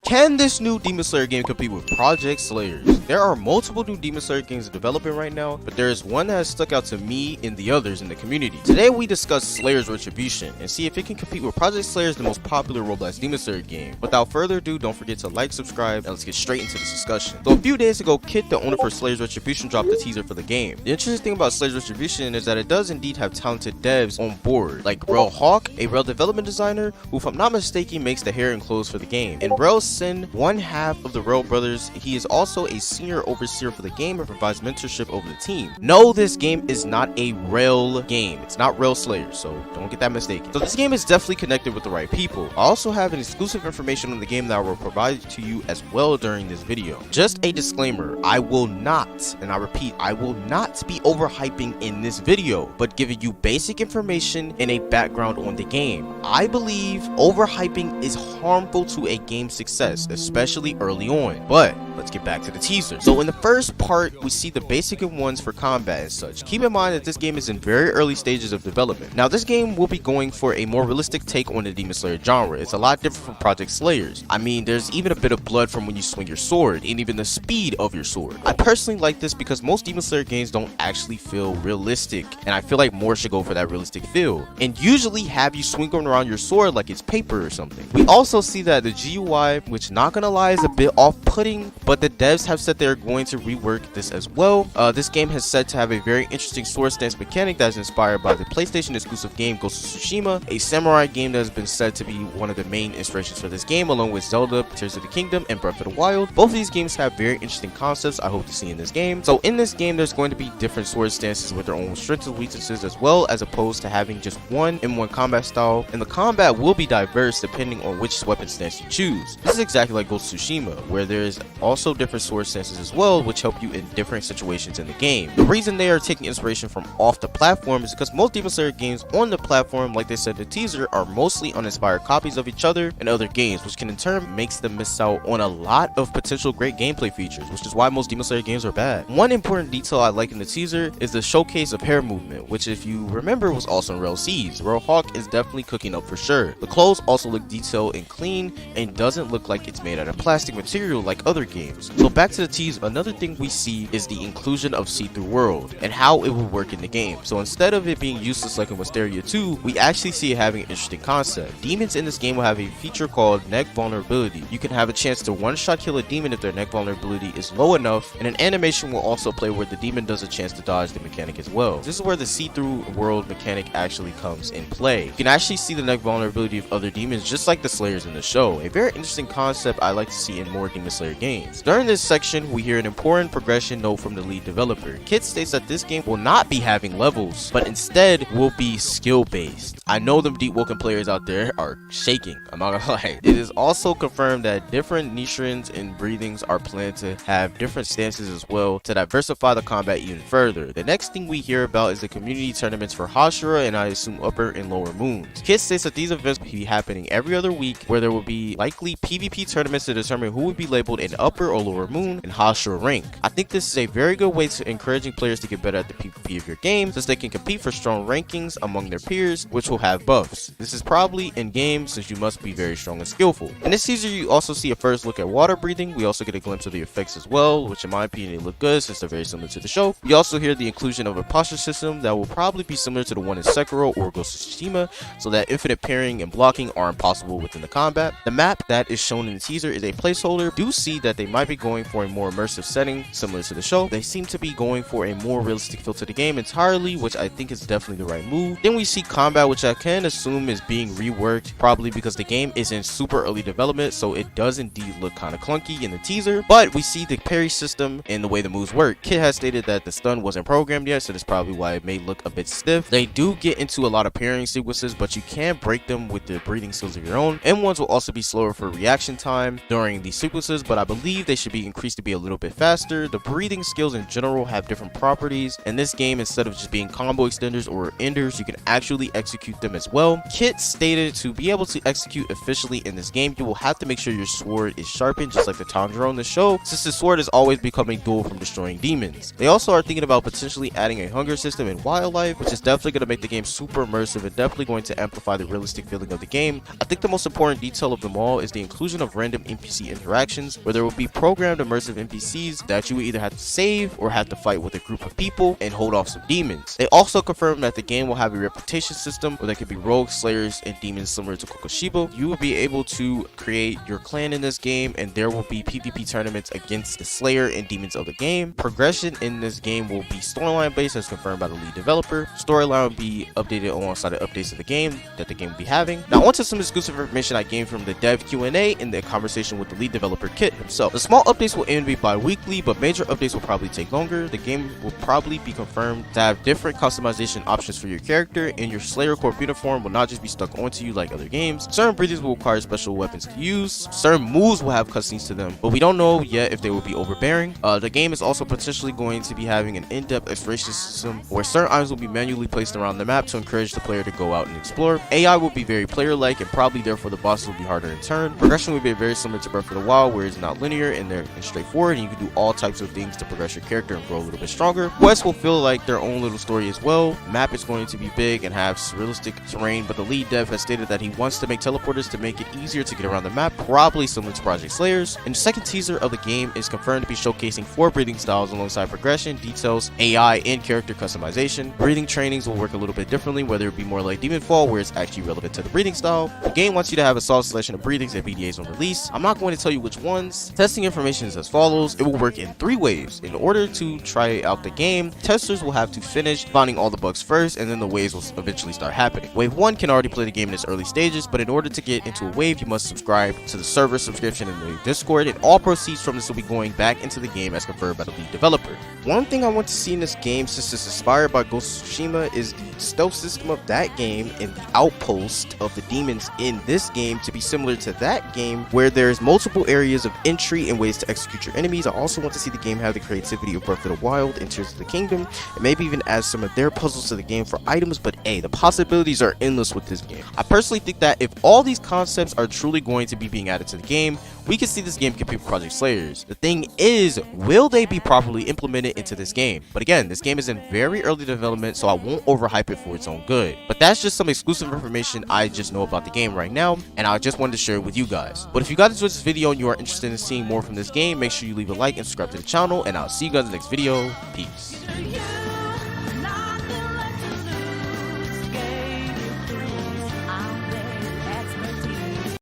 Can this new Demon Slayer game compete with Project Slayers? There are multiple new Demon Slayer games in development right now, but there is one that has stuck out to me and the others in the community. Today we discuss Slayers Retribution and see if it can compete with Project Slayers, the most popular Roblox Demon Slayer game. Without further ado, don't forget to like, subscribe, and let's get straight into the discussion. So a few days ago, Kit, the owner for Slayers Retribution, dropped a teaser for the game. The interesting thing about Slayers Retribution is that it does indeed have talented devs on board, like Rel Hawk, a Rel development designer who, if I'm not mistaken, makes the hair and clothes for the game. And Rel Sin, one half of the Rel brothers, he is also a senior overseer for the game and provides mentorship over the team. No, this game is not a Rel game. It's not Rel Slayers, so don't get that mistaken. So this game is definitely connected with the right people. I also have an exclusive information on the game that I will provide to you as well during this video. Just a disclaimer, I will not, and I repeat, I will not be overhyping in this video, but giving you basic information and a background on the game. I believe overhyping is harmful to a game's success, especially early on. But let's get back to the teaser. So in the first part, we see the basic ones for combat and such. Keep in mind that this game is in very early stages of development. Now this game will be going for a more realistic take on the Demon Slayer genre. It's a lot different from Project Slayers. I mean, there's even a bit of blood from when you swing your sword, and even the speed of your sword. I personally like this because most Demon Slayer games don't actually feel realistic, and I feel like more should go for that realistic feel, and usually have you swing around your sword like it's paper or something. We also see that the GUI, which not gonna lie is a bit off-putting, but the devs have said they're going to rework this as well. This game has said to have a very interesting sword stance mechanic that is inspired by the PlayStation exclusive game Ghost of Tsushima, a samurai game that has been said to be one of the main inspirations for this game, along with Zelda, Tears of the Kingdom, and Breath of the Wild. Both of these games have very interesting concepts I hope to see in this game. So in this game, there's going to be different sword stances with their own strengths and weaknesses, as well as opposed to having just one in one combat style, and the combat will be diverse depending on which weapon stance you choose. This is exactly like Ghost of Tsushima, where there's also different sword stances as well, which help you in different situations in the game. The reason they are taking inspiration from off the platform is because most Demon Slayer games on the platform, like they said in the teaser, are mostly uninspired copies of each other and other games, which can in turn makes them miss out on a lot of potential great gameplay features, which is why most Demon Slayer games are bad. One important detail I like in the teaser is the showcase of hair movement, which if you remember was also in Rel C's. Rel Hawk is definitely cooking up for sure. The clothes also look detailed and clean and doesn't look like it's made out of plastic material like other games. So back to the tease, another thing we see is the inclusion of see-through world and how it will work in the game. So instead of it being useless like in Wisteria 2, we actually see it having an interesting concept. Demons in this game will have a feature called neck vulnerability. You can have a chance to one-shot kill a demon if their neck vulnerability is low enough, and an animation will also play where the demon does a chance to dodge the mechanic as well. This is where the see-through world mechanic actually comes in play. You can actually see the neck vulnerability of other demons just like the Slayers in the show. A very interesting concept I like to see in more Demon Slayer games. During this section, we hear an important progression note from the lead developer. Kit states that this game will not be having levels, but instead will be skill-based. I know them Deep Woken players out there are shaking, I'm not gonna lie. It is also confirmed that different Nishrins and breathings are planned to have different stances as well to diversify the combat even further. The next thing we hear about is the community tournaments for Hashira and I assume Upper and Lower Moons. Kit states that these events will be happening every other week, where there will be likely PvP tournaments to determine who would be labeled an Upper or Lower Moon and Hashira rank. I think this is a very good way to encouraging players to get better at the PvP of your game, since they can compete for strong rankings among their peers, which will have buffs. This is probably in game since you must be very strong and skillful. In this teaser, you also see a first look at water breathing. We also get a glimpse of the effects as well, which in my opinion they look good since they're very similar to the show. We also hear the inclusion of a posture system that will probably be similar to the one in Sekiro or Ghost of Tsushima, so that infinite parrying and blocking are impossible within the combat. The map that is shown in the teaser is a placeholder. Do see that they might be going for a more immersive setting similar to the show. They seem to be going for a more realistic feel to the game entirely, which I think is definitely the right move. Then we see combat, which I can assume is being reworked, probably because the game is in super early development, so it does indeed look kind of clunky in the teaser. But we see the parry system and the way the moves work. Kit has stated that the stun wasn't programmed yet, so that's probably why it may look a bit stiff. They do get into a lot of parrying sequences, but you can break them with the breathing skills of your own. M1s will also be slower for reaction time during these sequences, but I believe they should be increased to be a little bit faster. The breathing skills in general have different properties. In this game, instead of just being combo extenders or enders, you can actually execute them as well. Kit stated to be able to execute efficiently in this game, you will have to make sure your sword is sharpened, just like the Tanjiro in the show, since the sword is always becoming dual from destroying demons. They also are thinking about potentially adding a hunger system in wildlife, which is definitely going to make the game super immersive and definitely going to amplify the realistic feeling of the game. I think the most important detail of them all is the inclusion fusion of random NPC interactions where there will be programmed immersive NPCs that you will either have to save or have to fight with a group of people and hold off some demons. They also confirmed that the game will have a reputation system where there could be rogues, slayers, and demons similar to Kokoshimo. You will be able to create your clan in this game, and there will be PvP tournaments against the slayer and demons of the game. Progression in this game will be storyline based as confirmed by the lead developer. Storyline will be updated alongside the updates of the game that the game will be having. Now onto some exclusive information I gained from the dev Q&A in the conversation with the lead developer Kit himself. The small updates will aim to be bi-weekly, but major updates will probably take longer. The game will probably be confirmed to have different customization options for your character, and your Slayer Corp uniform will not just be stuck onto you like other games. Certain breathings will require special weapons to use. Certain moves will have cutscenes to them, but we don't know yet if they will be overbearing. The game is also potentially going to be having an in-depth exploration system where certain items will be manually placed around the map to encourage the player to go out and explore. AI will be very player-like, and probably therefore the bosses will be harder in turn. Progression will be very similar to Breath of the Wild, where it's not linear and they're straightforward, and you can do all types of things to progress your character and grow a little bit stronger. Quests will feel like their own little story as well. The map is going to be big and have realistic terrain, but the lead dev has stated that he wants to make teleporters to make it easier to get around the map, probably similar to Project Slayers. And the second teaser of the game is confirmed to be showcasing 4 breathing styles alongside progression, details, AI, and character customization. Breathing trainings will work a little bit differently, whether it be more like Demonfall, where it's actually relevant to the breathing style. The game wants you to have a solid selection of breathings and BDAs on release. I'm not going to tell you which ones. Testing information is as follows. It will work in 3 waves. In order to try out the game, testers will have to finish finding all the bugs first, and then the waves will eventually start happening. Wave 1 can already play the game in its early stages, but in order to get into a wave, you must subscribe to the server subscription in the Discord, and all proceeds from this will be going back into the game as confirmed by the lead developer. One thing I want to see in this game, since it's inspired by Ghost of Tsushima, is the stealth system of that game and the outpost of the demons in this game to be similar to that game, where there's multiple areas of entry and ways to execute your enemies. I also want to see the game have the creativity of Breath of the Wild and Tears of the Kingdom, and maybe even add some of their puzzles to the game for items, but hey, the possibilities are endless with this game. I personally think that if all these concepts are truly going to be being added to the game, we can see this game compete with Project Slayers. The thing is, will they be properly implemented into this game? But again, this game is in very early development, so I won't overhype it for its own good. But that's just some exclusive information I just know about the game right now, and I just wanted to share it with you guys. But if you guys enjoyed this video and you are interested in seeing more from this game, make sure you leave a like and subscribe to the channel, and I'll see you guys in the next video. Peace.